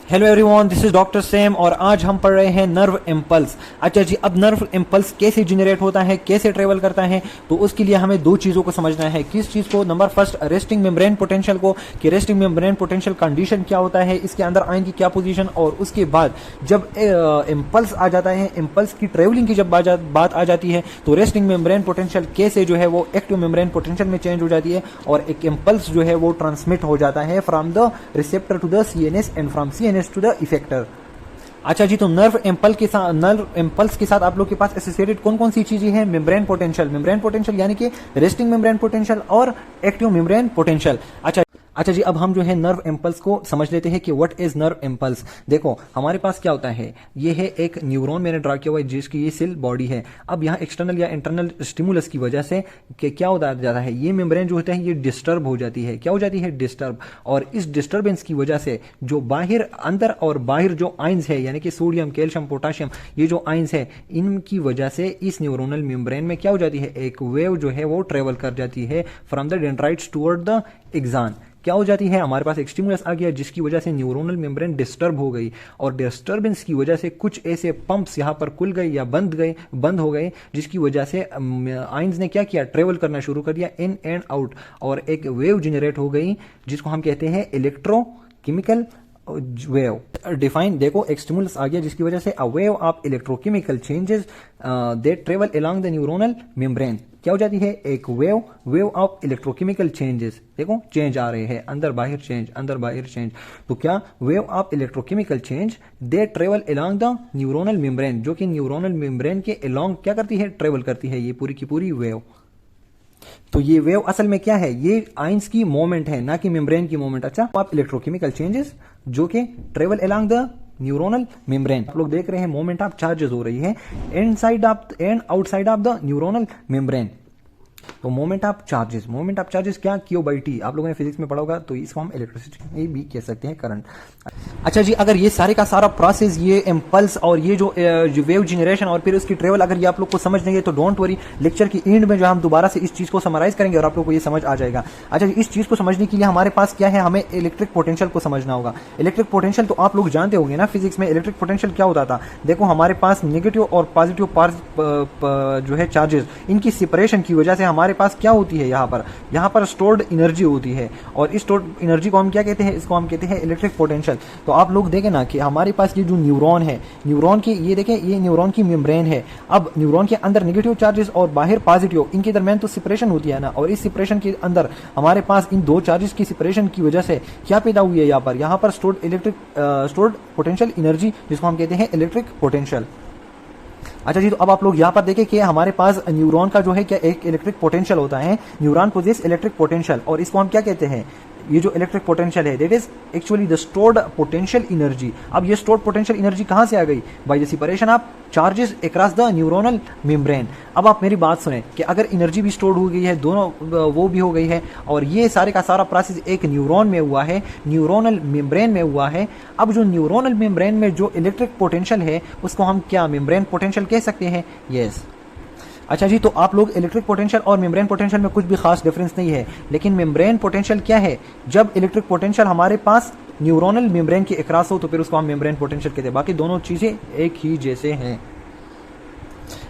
Hello everyone, this is doctor same और आज हम पढ़ रहे हैं नर्व इम्पल्स। अच्छा जी, अब नर्व इम्पल्स कैसे जनरेट होता है, कैसे ट्रेवल करता है, तो उसके लिए हमें दो चीज़ों को समझना है। किस चीज़ को? Number first resting membrane potential को, कि रेस्टिंग मेम्ब्रेन पोटेंशियल कंडीशन क्या होता है, इसके अंदर आयन की क्या पोजीशन, और उसके बाद जब इम्पल्स आ जाता है, इम्पल्स की ट्रेवलिंग की जब बात आ जाती है, तो रेस्टिंग मेम्ब्रेन पोटेंशियल कैसे जो है वो एक्टिव मेम्ब्रेन पोटेंशियल में चेंज हो जाती है और एक इम्पल्स जो है वो ट्रांसमिट हो जाता है from the receptor to the CNS and from CNS to the effector. अच्छा जी, तो नर्व इम्पल्स के साथ आप लोग के पास एसोसिएटेड कौन कौन सी चीजें हैं? मेम्ब्रेन पोटेंशियल यानी कि रेस्टिंग मेम्ब्रेन पोटेंशियल और एक्टिव मेम्ब्रेन पोटेंशियल। अच्छा जी, अब हम जो है नर्व इम्पल्स को समझ लेते हैं कि व्हाट इज नर्व इम्पल्स। देखो हमारे पास क्या होता है, ये है एक न्यूरॉन मैंने ड्रा किया हुआ है जिसकी ये सेल बॉडी है। अब यहाँ एक्सटर्नल या इंटरनल स्टिमुलस की वजह से क्या होता जाता है, ये मेम्ब्रेन जो होता है ये डिस्टर्ब हो जाती है। क्या हो जाती है? डिस्टर्ब। और इस डिस्टर्बेंस की वजह से जो अंदर और बाहर जो आइंस है, यानी कि सोडियम, कैल्शियम, पोटाशियम, ये जो आइंस है, इनकी वजह से इस न्यूरोनल मेम्ब्रेन में क्या हो जाती है, एक वेव जो है वो ट्रेवल कर जाती है from the dendrites toward the axon. क्या हो जाती है, हमारे पास एक स्टिमुलस आ गया जिसकी वजह से न्यूरोनल मेम्ब्रेन डिस्टर्ब हो गई, और डिस्टर्बेंस की वजह से कुछ ऐसे पंप्स यहाँ पर खुल गए या बंद हो गए, जिसकी वजह से आइंस ने क्या किया, ट्रेवल करना शुरू कर दिया इन एंड आउट, और एक वेव जनरेट हो गई जिसको हम कहते हैं इलेक्ट्रोकेमिकल वेव। डिफाइन देखो, एक स्टिमुलस आ गया जिसकी वजह से a wave of electrochemical changes they travel along the neuronal membrane. क्या हो जाती है, एक वेव ऑफ इलेक्ट्रोकेमिकल चेंजेस। देखो चेंज आ रहे हैं, अंदर बाहर चेंज, तो क्या, wave of electrochemical change they travel along the neuronal membrane, जो कि न्यूरोनल मेम्ब्रेन के अलोंग क्या करती है, ट्रेवल करती है ये पूरी की पूरी वेव। तो ये वेव असल में क्या है, ये आइंस की मूवमेंट है, ना कि मेम्ब्रेन की मूवमेंट। अच्छा, आप इलेक्ट्रोकेमिकल चेंजेस जो कि travel along the neuronal membrane. आप लोग देख रहे हैं मूवमेंट ऑफ चार्जेस हो रही है inside of and outside of the neuronal membrane. तो मोमेंट ऑफ चार्जेस क्या, क्यू बाई टी, आप लोगों ने फिजिक्स में पढ़ा होगा, तो इसको हम इलेक्ट्रिसिटी भी कह सकते हैं, करंट। अच्छा जी, अगर ये सारे का सारा प्रोसेस, ये इम्पल्स और ये जो वेव जनरेशन और फिर उसकी ट्रेवल, अगर ये आप लोग को समझ लेंगे तो डोंट वरी, लेक्चर की एंड में जो हम दोबारा से इस चीज को समराइज करेंगे और आप लोग को ये समझ आ जाएगा। अच्छा जी, इस चीज को समझने के लिए हमारे पास क्या है, हमें इलेक्ट्रिक पोटेंशियल को समझना होगा। इलेक्ट्रिक पोटेंशियल तो आप लोग जानते होंगे ना, फिजिक्स में इलेक्ट्रिक पोटेंशियल क्या होता था। देखो हमारे पास नेगेटिव और पॉजिटिव जो है चार्जेस, इनकी सेपरेशन की वजह से हमारे पास क्या होती है, यहाँ पर स्टोर्ड एनर्जी होती है, और इस स्टोर्ड एनर्जी को हम क्या कहते हैं, इसको हम कहते हैं इलेक्ट्रिक पोटेंशियल। तो आप लोग देखें ना कि हमारे पास ये जो न्यूरॉन है, न्यूरॉन की ये देखें, ये न्यूरॉन की मेम्ब्रेन है। अब न्यूरॉन के अंदर नेगेटिव चार्जेस और बाहर पॉजिटिव, इनके दरमियान तो सेपरेशन होती है ना, और इस सेपरेशन के अंदर हमारे पास इन दो चार्जेस की सेपरेशन की वजह से क्या पैदा हुई है, यहाँ पर स्टोर्ड पोटेंशियल एनर्जी, जिसको हम कहते हैं इलेक्ट्रिक पोटेंशियल। अच्छा जी, तो अब आप लोग यहाँ पर देखें कि हमारे पास न्यूरॉन का जो है क्या एक इलेक्ट्रिक पोटेंशियल होता है, न्यूरॉन पोजेस इलेक्ट्रिक पोटेंशियल, और इसको हम क्या कहते हैं, ये जो इलेक्ट्रिक पोटेंशियल है that is actually the stored potential energy. अब ये स्टोर्ड पोटेंशियल एनर्जी कहां से आ गई, by the separation of charges across the neuronal membrane. अब आप मेरी बात सुने कि अगर एनर्जी भी स्टोर्ड हो गई है, दोनों वो भी हो गई है, और ये सारे का सारा प्रोसेस एक न्यूरॉन में हुआ है, न्यूरोनल मेम्ब्रेन में हुआ है। अब जो न्यूरोनल मेम्ब्रेन में जो इलेक्ट्रिक पोटेंशियल है उसको हम क्या मेम्ब्रेन पोटेंशियल कह सकते हैं। यस। अच्छा जी, तो आप लोग इलेक्ट्रिक पोटेंशियल और मेम्ब्रेन पोटेंशियल में कुछ भी खास डिफरेंस नहीं है, लेकिन मेम्ब्रेन पोटेंशियल क्या है, जब इलेक्ट्रिक पोटेंशियल हमारे पास न्यूरोनल मेम्ब्रेन के अक्रॉस हो तो फिर उसको हम मेम्ब्रेन पोटेंशियल कहते हैं, बाकी दोनों चीजें एक ही जैसे हैं।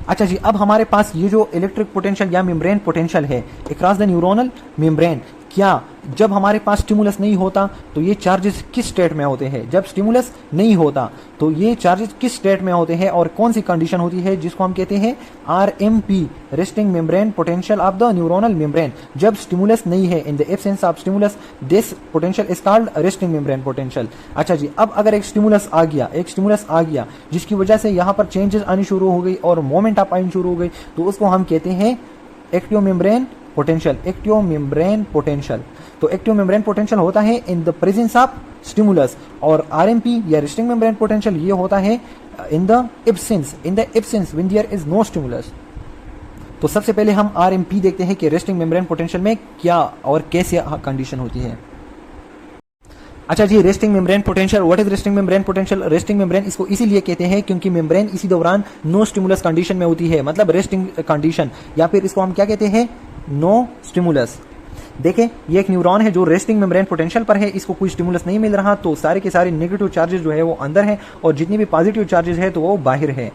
अच्छा जी, अब हमारे पास ये जो इलेक्ट्रिक पोटेंशियल या मेम्ब्रेन पोटेंशियल है अक्रॉस द न्यूरोनल मेम्ब्रेन, क्या जब हमारे पास स्टिमुलस नहीं होता तो ये चार्जेस किस स्टेट में होते हैं, जब स्टिमुलस नहीं होता तो ये चार्जेस किस स्टेट में होते हैं, और कौन सी कंडीशन होती है, जिसको हम कहते हैं RMP, resting membrane potential of the neuronal membrane. जब स्टिमुलस नहीं है, in the absence of stimulus, this potential is called resting membrane potential. अच्छा जी, अब अगर एक स्टिमुलस आ गया जिसकी वजह से यहाँ पर चेंजेस आनी शुरू हो गई और मोमेंट ऑफ आनी शुरू हो गई, तो उसको हम कहते हैं एक्टिव मेम्ब्रेन पोटेंशियल। तो एक्टिव मेम्ब्रेन पोटेंशियल होता है in the presence of stimulus, और RMP या रेस्टिंग मेम्ब्रेन पोटेंशियल ये होता है in the absence when there is no stimulus. तो सबसे पहले हम RMP देखते हैं कि रेस्टिंग मेम्ब्रेन पोटेंशियल में क्या और कैसे कंडीशन होती है। अच्छा जी, resting membrane potential, what is resting membrane potential. Resting membrane इसको इसीलिए कहते हैं क्योंकि मेम्ब्रेन इसी दौरान नो स्टिमुलस कंडीशन में होती है, मतलब रेस्टिंग कंडीशन, या फिर इसको हम क्या कहते हैं, नो स्टिमुलस। देखें ये एक न्यूरॉन है जो रेस्टिंग मेम्ब्रेन पोटेंशियल पर है, इसको कोई स्टिमुलस नहीं मिल रहा, तो सारे के सारे नेगेटिव चार्जेस जो है वो अंदर है और जितने भी पॉजिटिव चार्जेस है तो वो बाहर है।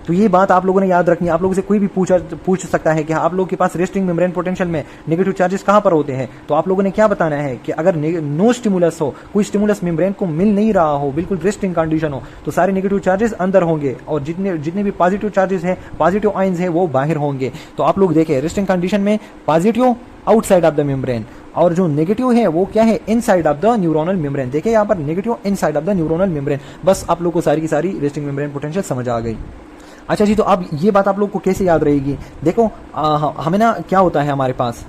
तो ये बात आप लोगों ने याद रखनी है। आप लोगों से कोई भी पूछ सकता है कि आप लोगों के पास रेस्टिंग मेम्ब्रेन पोटेंशियल में नेगेटिव चार्जेस कहां पर होते हैं, तो आप लोगों ने क्या बताना है कि अगर नो स्टिमुलस हो, कोई स्टिमुलस मेम्ब्रेन को मिल नहीं रहा हो, बिल्कुल रेस्टिंग कंडीशन हो, तो सारे नेगेटिव चार्जेस अंदर होंगे और जितने भी पॉजिटिव चार्जेस है, पॉजिटिव आयंस है वो बाहर होंगे। तो आप लोग देखें रेस्टिंग कंडीशन में positive outside of the membrane और जो नेगेटिव है वो क्या है, inside of the neuronal membrane. देखिए यहाँ पर negative inside of the neuronal membrane. बस आप लोग को सारी की सारी रेस्टिंग मेम्ब्रेन पोटेंशियल समझ आ गई। अच्छा जी, तो अब ये बात आप लोग को कैसे याद रहेगी? देखो हमें ना क्या होता है हमारे पास,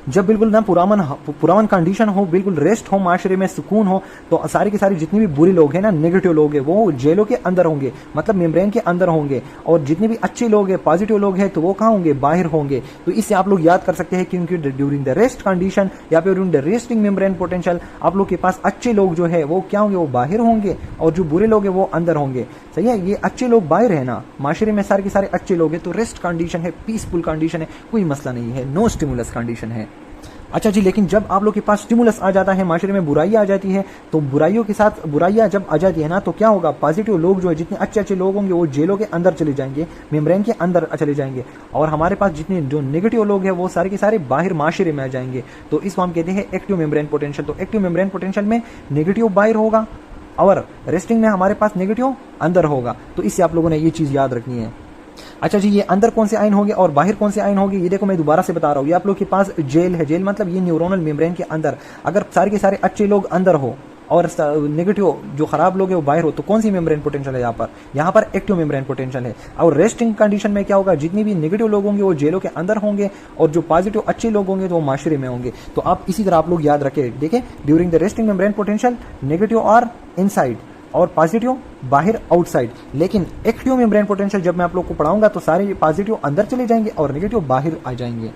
जब बिल्कुल ना पुरावन कंडीशन हो, बिल्कुल रेस्ट हो, माशरे में सुकून हो, तो सारे के सारे जितने भी बुरे लोग हैं ना, नेगेटिव लोग हैं, वो जेलों के अंदर होंगे, मतलब मेम्ब्रेन के अंदर होंगे, और जितने भी अच्छे लोग हैं, पॉजिटिव लोग हैं, तो वो कहाँ होंगे, बाहर होंगे। तो इससे आप लोग याद कर सकते हैं क्योंकि ड्यूरिंग द रेस्ट कंडीशन या फिर during the resting membrane potential आप लोग के पास अच्छे लोग जो है वो क्या होंगे, वो बाहर होंगे और जो बुरे लोग हैं वो अंदर होंगे। सही है, ये अच्छे लोग बाहर है ना, माशरे में सारे के सारे अच्छे लोग हैं, तो रेस्ट कंडीशन है, पीसफुल कंडीशन है, कोई मसला नहीं है, नो स्टिमुलस कंडीशन है। अच्छा जी, लेकिन जब आप लोग के पास स्टिमुलस आ जाता है, माशरे में बुराइयां आ जाती है, तो बुराइयों के साथ बुराइयां जब आ जाती है ना, तो क्या होगा, पॉजिटिव लोग जो है, जितने अच्छे अच्छे लोग होंगे वो जेलों के अंदर चले जाएंगे, मेम्ब्रेन के अंदर चले जाएंगे, और हमारे पास जितने जो नेगेटिव लोग हैं वो सारे के सारे बाहर माशरे में आ जाएंगे। तो इसको हम कहते हैं एक्टिव मेम्ब्रेन पोटेंशियल। तो एक्टिव मेम्ब्रेन पोटेंशियल में नेगेटिव बाहर होगा और रेस्टिंग में हमारे पास नेगेटिव अंदर होगा। तो इससे आप लोगों ने ये चीज याद रखनी है। अच्छा जी, ये अंदर कौन से आयन होंगे और बाहर कौन से आयन होंगे, ये देखो मैं दोबारा से बता रहा हूँ। ये आप लोग के पास जेल है, जेल मतलब ये न्यूरोनल मेम्ब्रेन के अंदर, अगर सारे के सारे अच्छे लोग अंदर हो और नेगेटिव जो खराब लोग है वो बाहर हो, तो कौन सी मेम्ब्रेन पोटेंशियल है यहाँ पर एक्टिव मेम्ब्रेन पोटेंशियल है। और रेस्टिंग कंडीशन में क्या होगा, जितने भी नेगेटिव लोग होंगे वो जेलों के अंदर होंगे और जो पॉजिटिव अच्छे लोग होंगे तो वो माशरे में होंगे। तो आप इसी तरह आप लोग याद रखें। देखिए during the resting membrane potential negative और इनसाइड और पॉजिटिव बाहर आउटसाइड, लेकिन एक्टिव मेम्ब्रेन पोटेंशियल जब मैं आप लोग को पढ़ाऊंगा तो सारे पॉजिटिव अंदर चले जाएंगे और नेगेटिव बाहर आ जाएंगे।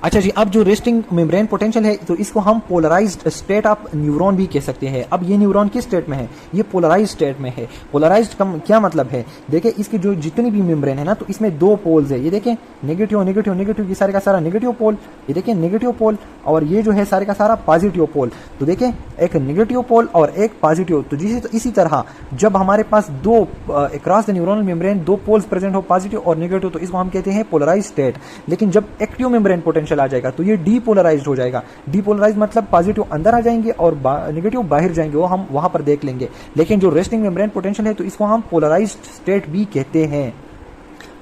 अच्छा जी, अब जो रेस्टिंग मेम्ब्रेन पोटेंशियल है तो इसको हम पोलराइज्ड स्टेट ऑफ न्यूरॉन भी कह सकते हैं। अब ये न्यूरॉन किस स्टेट में है, ये पोलराइज्ड स्टेट में है। पोलराइज्ड क्या मतलब है, देखिए इसकी जो जितनी भी मेम्ब्रेन है ना, तो इसमें दो पोल्स है। ये देखें नेगेटिव नेगेटिव नेगेटिव, ये सारे का सारा नेगेटिव पोल, ये देखें नेगेटिव पोल, और ये जो है सारे का सारा पॉजिटिव पोल। तो देखें एक नेगेटिव पोल और एक पॉजिटिव। तो इसी तरह जब हमारे पास दो अक्रॉस द न्यूरोनल मेम्ब्रेन दो पोल्स प्रेजेंट हो, पॉजिटिव और नेगेटिव, तो इसको हम कहते हैं पोलराइज्ड स्टेट। लेकिन जब एक्टिव मेम्ब्रेन पोटेंशियल आ जाएगा तो ये डीपोलराइज्ड हो जाएगा। डीपोलराइज्ड मतलब पॉजिटिव अंदर आ जाएंगे और नेगेटिव बाहर जाएंगे, वो हम वहां पर देख लेंगे। लेकिन जो रेस्टिंग मेम्ब्रेन पोटेंशियल है तो इसको हम पोलराइज्ड स्टेट भी कहते हैं।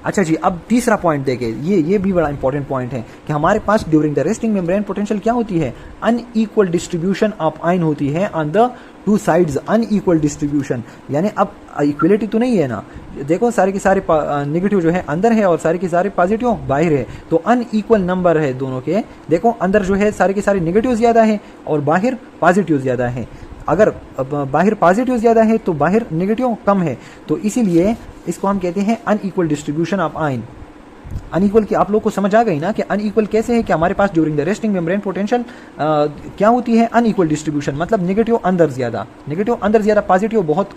अच्छा जी, अब तीसरा पॉइंट देखें, ये भी बड़ा इंपॉर्टेंट पॉइंट है कि हमारे पास during the resting membrane potential क्या होती है, अनइक्वल डिस्ट्रीब्यूशन ऑफ आयन होती है on the two sides, unequal distribution. यानी अब इक्वलिटी तो नहीं है ना, देखो सारे के सारे नेगेटिव जो है अंदर है और सारे के सारे पॉजिटिव बाहर है, तो अनइक्वल नंबर है दोनों के। देखो अंदर जो है सारे के सारे नेगेटिव ज्यादा है और बाहर पॉजिटिव ज्यादा है। अगर बाहर पॉजिटिव ज्यादा है तो बाहर नेगेटिव कम है, तो इसीलिए इसको हम कहते हैं unequal distribution of ion. Unequal की आप लोग को समझ आ गई ना कि अनइक्वल कैसे है, कि हमारे पास during the resting membrane potential क्या होती है, अनइक्वल डिस्ट्रीब्यूशन, मतलब नेगेटिव अंदर ज्यादा, पॉजिटिव बहुत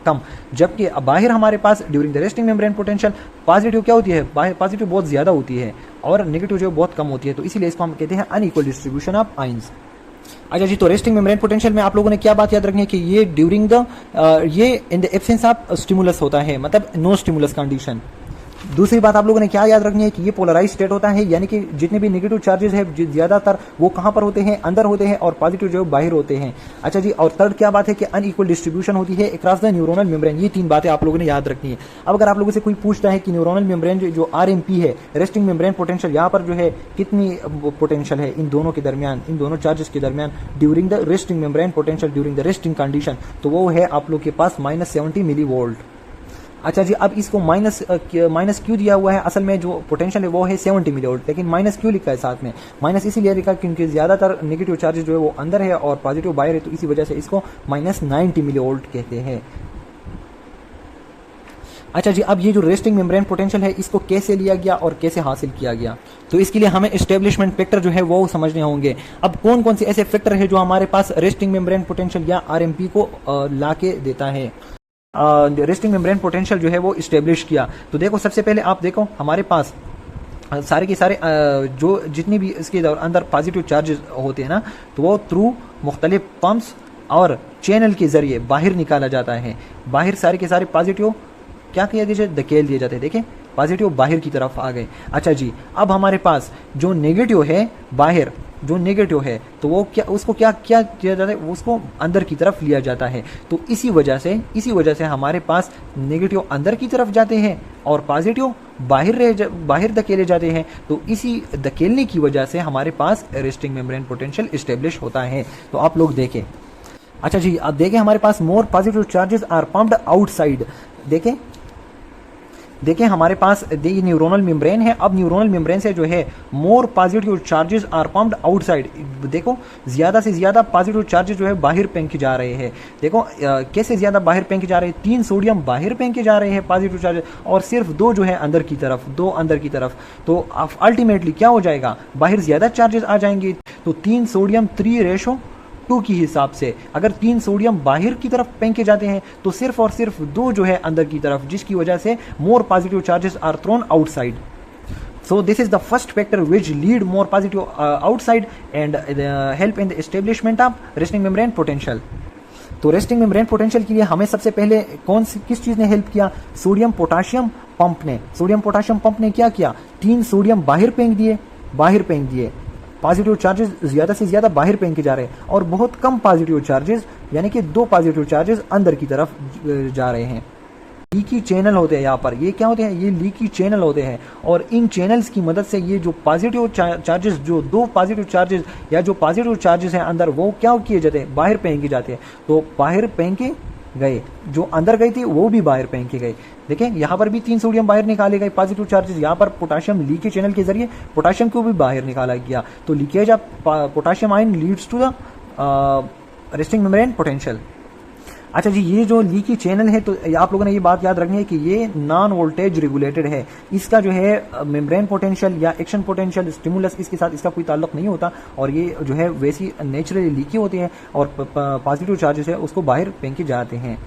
कम। जबकि बाहर हमारे पास during the resting membrane potential positive क्या होती है, बाहर पॉजिटिव बहुत ज्यादा होती है और नेगेटिव जो बहुत कम होती है। तो इसीलिए इसको हम कहते हैं अनइक्वल डिस्ट्रीब्यूशन ऑफ आयंस। अच्छा जी, तो रेस्टिंग मेम्ब्रेन पोटेंशियल में आप लोगों ने क्या बात याद रखनी है कि ये ड्यूरिंग द ये इन द एब्सेंस ऑफ स्टिमुलस होता है, मतलब नो स्टिमुलस कंडीशन। दूसरी बात आप लोगों ने क्या याद रखनी है कि ये पोलराइज स्टेट होता है, यानी कि जितने भी नेगेटिव चार्जेस है ज्यादातर वो कहां पर होते हैं, अंदर होते हैं, और पॉजिटिव जो बाहर होते हैं। अच्छा जी, और थर्ड क्या बात है कि अनइक्वल डिस्ट्रीब्यूशन होती है अक्रॉस द न्यूरोनल मेम्ब्रेन। ये तीन बातें आप लोगों ने याद रखनी है। अब अगर आप लोगों से कोई पूछता है कि न्यूरोनल मेम्ब्रेन जो आरएमपी है, रेस्टिंग मेम्ब्रेन पोटेंशियल, यहाँ पर जो है कितनी पोटेंशियल है इन दोनों के दरमियान, इन दोनों चार्जेस के दरमियान during the resting membrane potential during the resting condition, तो वो है आप लोग के पास -70 मिली वोल्ट। अच्छा जी, अब इसको माइनस क्यों दिया हुआ है, असल में जो पोटेंशियल है वो है 70 मिली वोल्ट, लेकिन माइनस क्यों लिखा है साथ में, माइनस इसीलिए लिखा क्योंकि ज्यादातर नेगेटिव चार्जेस जो है वो अंदर है और पॉजिटिव बाहर है, तो इसी वजह से इसको -90 मिली वोल्ट कहते हैं। अच्छा जी, अब ये जो रेस्टिंग मेम्ब्रेन पोटेंशियल है इसको कैसे लिया गया और कैसे हासिल किया गया, तो इसके लिए हमें एस्टेब्लिशमेंट फैक्टर जो है वो समझने होंगे। अब कौन कौन से ऐसे फैक्टर है जो हमारे पास रेस्टिंग मेम्ब्रेन पोटेंशियल या आरएमपी को ला के देता है, रेस्टिंग मेम्ब्रेन पोटेंशियल जो है वो इस्टेब्लिश किया। तो देखो सबसे पहले आप देखो हमारे पास सारे के सारे जो जितनी भी इसके अंदर पॉजिटिव चार्जेस होते हैं ना, तो वो थ्रू मुख्तलिफ पंप्स और चैनल के ज़रिए बाहर निकाला जाता है। बाहर सारे के सारे पॉजिटिव क्या किया दिए, धकेल दिए जाते हैं। देखें पॉजिटिव बाहर की तरफ आ गए। अच्छा जी, अब हमारे पास जो नेगेटिव है बाहर, जो नेगेटिव है तो वो क्या, उसको क्या क्या किया जाता है, उसको अंदर की तरफ लिया जाता है। तो इसी वजह से हमारे पास नेगेटिव अंदर की तरफ जाते हैं और पॉजिटिव बाहर धकेले जाते हैं। तो इसी धकेलने की वजह से हमारे पास रेस्टिंग मेम्ब्रेन पोटेंशियल इस्टेब्लिश होता है। तो आप लोग देखें। अच्छा जी, अब देखें हमारे पास more positive charges are pumped outside. देखें हमारे पास ये न्यूरोनल मेम्ब्रेन है। अब न्यूरोनल मेम्ब्रेन से जो है more positive charges are pumped outside. देखो ज़्यादा से ज़्यादा पॉजिटिव चार्जेस जो है बाहर फेंके जा रहे हैं। देखो कैसे ज़्यादा बाहर फेंके जा रहे हैं, 3 सोडियम बाहर फेंके जा रहे हैं पॉजिटिव चार्जेस, और सिर्फ 2 जो है अंदर की तरफ, 2 अंदर की तरफ। तो अल्टीमेटली क्या हो जाएगा, बाहर ज़्यादा चार्जेस आ जाएंगे। तो 3 सोडियम 3:2 की हिसाब से अगर 3 सोडियम बाहर की तरफ फेंके जाते हैं तो सिर्फ और सिर्फ 2 जो है अंदर की तरफ, जिसकी वजह से more positive charges are thrown outside. So this is the first factor which lead more positive outside and help in the establishment of resting membrane potential. तो रेस्टिंग मेम्ब्रेन पोटेंशियल के लिए हमें सबसे पहले किस चीज़ ने हेल्प किया, सोडियम पोटाशियम पंप ने। सोडियम पोटाशियम पंप ने क्या किया, 3 सोडियम बाहर फेंक दिए। पॉजिटिव चार्जेस ज़्यादा से ज़्यादा बाहर फेंके जा रहे हैं और बहुत कम पॉजिटिव चार्जेस, यानी कि 2 पॉजिटिव चार्जेस अंदर की तरफ जा रहे हैं। लीकी चैनल होते हैं यहाँ पर, ये क्या होते हैं, ये लीकी चैनल होते हैं। और इन चैनल्स की मदद से ये जो पॉजिटिव चार्जेस, जो 2 पॉजिटिव चार्जेस या जो पॉजिटिव चार्जेस हैं अंदर, वो क्या किए जाते हैं, बाहर फेंके जाते हैं। तो बाहर फेंके गए, जो अंदर गई थी वो भी बाहर फेंके गए। देखें यहाँ पर भी 3 सोडियम बाहर निकाले गए पॉजिटिव चार्जेस। यहाँ पर पोटाशियम लीकेज चैनल के जरिए पोटाशियम को भी बाहर निकाला गया। तो leakage of potassium ion leads to the resting membrane potential. अच्छा जी, ये जो लीकी चैनल है, तो आप लोगों ने ये बात याद रखनी है कि ये नॉन वोल्टेज रेगुलेटेड है। इसका जो है मेम्ब्रेन पोटेंशियल या एक्शन पोटेंशियल स्टिमुलस, इसके साथ इसका कोई ताल्लुक नहीं होता। और ये जो है वैसी नेचुरली लीकी होती है और पॉजिटिव चार्जेस है उसको बाहर फेंके जाते हैं।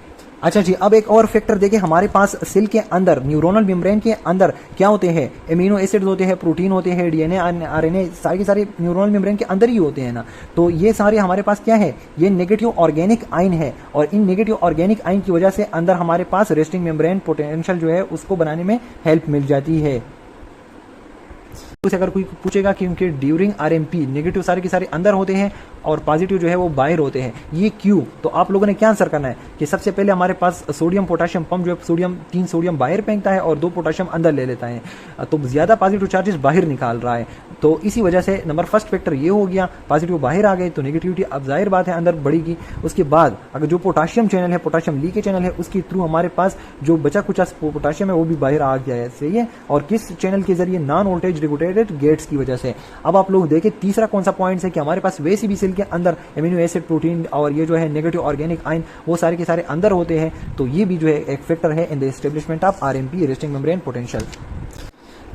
अच्छा जी, अब एक और फैक्टर देखें, हमारे पास सेल के अंदर, न्यूरोनल मेम्ब्रेन के अंदर क्या होते हैं, एमिनो एसिड्स होते हैं, प्रोटीन होते हैं, डीएनए आरएनए सारे के सारे न्यूरोनल मेम्ब्रेन के अंदर ही होते हैं ना। तो ये सारे हमारे पास क्या है, ये नेगेटिव ऑर्गेनिक आयन है। और इन नेगेटिव ऑर्गेनिक आयन की वजह से अंदर हमारे पास रेस्टिंग मेम्ब्रेन पोटेंशियल जो है उसको बनाने में हेल्प मिल जाती है। उसे अगर कोई पूछेगा कि उनके ड्यूरिंग आरएमपी नेगेटिव सारे के सारे अंदर होते हैं और पॉजिटिव जो है वो बाहर होते हैं, ये क्यों, तो आप लोगों ने क्या आंसर करना है कि सबसे पहले हमारे पास सोडियम पोटाशियम पंप जो है 3 सोडियम बाहर फेंकता है और 2 पोटाशियम अंदर ले लेता है। तो ज़्यादा पॉजिटिव चार्जेस बाहर निकाल रहा है। तो इसी वजह से नंबर फर्स्ट फैक्टर ये हो गया, पॉजिटिव बाहर आ गए तो नेगेटिविटी अब जाहिर बात है अंदर बढ़ेगी। उसके बाद अगर जो पोटाशियम चैनल है, पोटाशियम लीकेज चैनल है, उसके थ्रू हमारे पास जो बचा कुचा पोटाशियम है वो भी बाहर आ गया है। सही है। और किस चैनल के जरिए, नॉन वोल्टेज रेगुलेटेड गेट्स की वजह से। अब आप लोग देखें तीसरा कौन सा पॉइंट है कि हमारे पास वैसे भी सेल के अंदर एमिनो एसिड, प्रोटीन और ये जो है नेगेटिव ऑर्गेनिक आयन वो सारे के सारे अंदर होते हैं। तो ये भी जो है एक फैक्टर है in the establishment of RMP, resting membrane potential.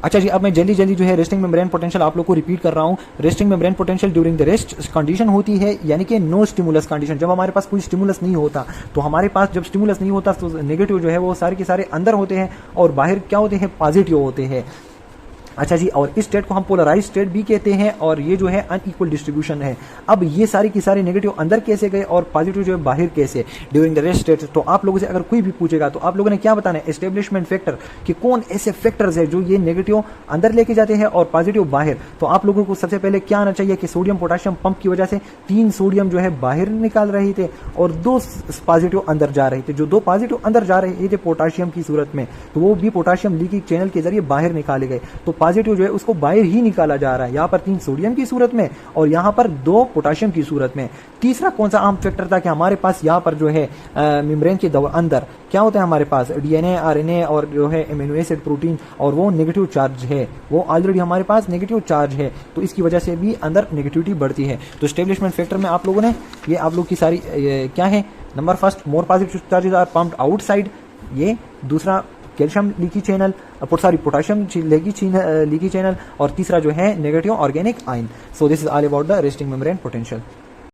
अच्छा जी, अब मैं जल्दी जल्दी जो है रेस्टिंग मेम्ब्रेन पोटेंशियल आप लोग को रिपीट कर रहा हूँ। Resting membrane potential during the rest condition होती है, यानी कि नो स्टिमुलस कंडीशन। जब हमारे पास कोई स्टिमुलस नहीं होता, तो हमारे पास जब स्टिमुलस नहीं होता तो नेगेटिव जो है वो सारे के सारे अंदर होते हैं और बाहर क्या होते हैं, पॉजिटिव होते हैं। अच्छा जी, और इस स्टेट को हम पोलराइज स्टेट भी कहते हैं और ये जो है अनइक्वल डिस्ट्रीब्यूशन है। अब ये सारी की सारी नेगेटिव अंदर कैसे गए और पॉजिटिव जो है बाहर कैसे ड्यूरिंग द रेस्ट स्टेट। तो आप लोगों से अगर कोई भी पूछेगा तो आप लोगों ने क्या बताना है, एस्टेब्लिशमेंट फैक्टर, कि कौन ऐसे फैक्टर्स है जो ये नेगेटिव अंदर लेके जाते हैं और पॉजिटिव बाहर। तो आप लोगों को सबसे पहले क्या आना चाहिए कि सोडियम पोटाशियम पंप की वजह से 3 सोडियम जो है बाहर निकाल रहे थे और 2 पॉजिटिव अंदर जा रहे थे। जो 2 पॉजिटिव अंदर जा रहे थे पोटाशियम की सूरत में, तो वो भी पोटाशियम लीकेज चैनल के जरिए बाहर निकाले गए। तो पॉजिटिव जो है उसको बाहर ही निकाला जा रहा है, यहाँ पर 3 सोडियम की सूरत में और यहाँ पर 2 पोटाशियम की सूरत में। तीसरा कौन सा अहम फैक्टर था कि हमारे पास यहाँ पर जो है मेम्ब्रेन के अंदर क्या होता है, हमारे पास डीएनए, आरएनए और जो है एमिनो एसिड, प्रोटीन, और वो नेगेटिव चार्ज है, वो ऑलरेडी हमारे पास नेगेटिव चार्ज है। तो इसकी वजह से भी अंदर नेगेटिविटी बढ़ती है। तो एस्टेब्लिशमेंट फैक्टर में आप लोगों ने ये आप लोग की सारी क्या है, number first more positive charges are pumped outside, ये दूसरा calcium leaky channel, potassium leaky channel, और तीसरा जो है negative organic ion. So this is all about the resting membrane potential.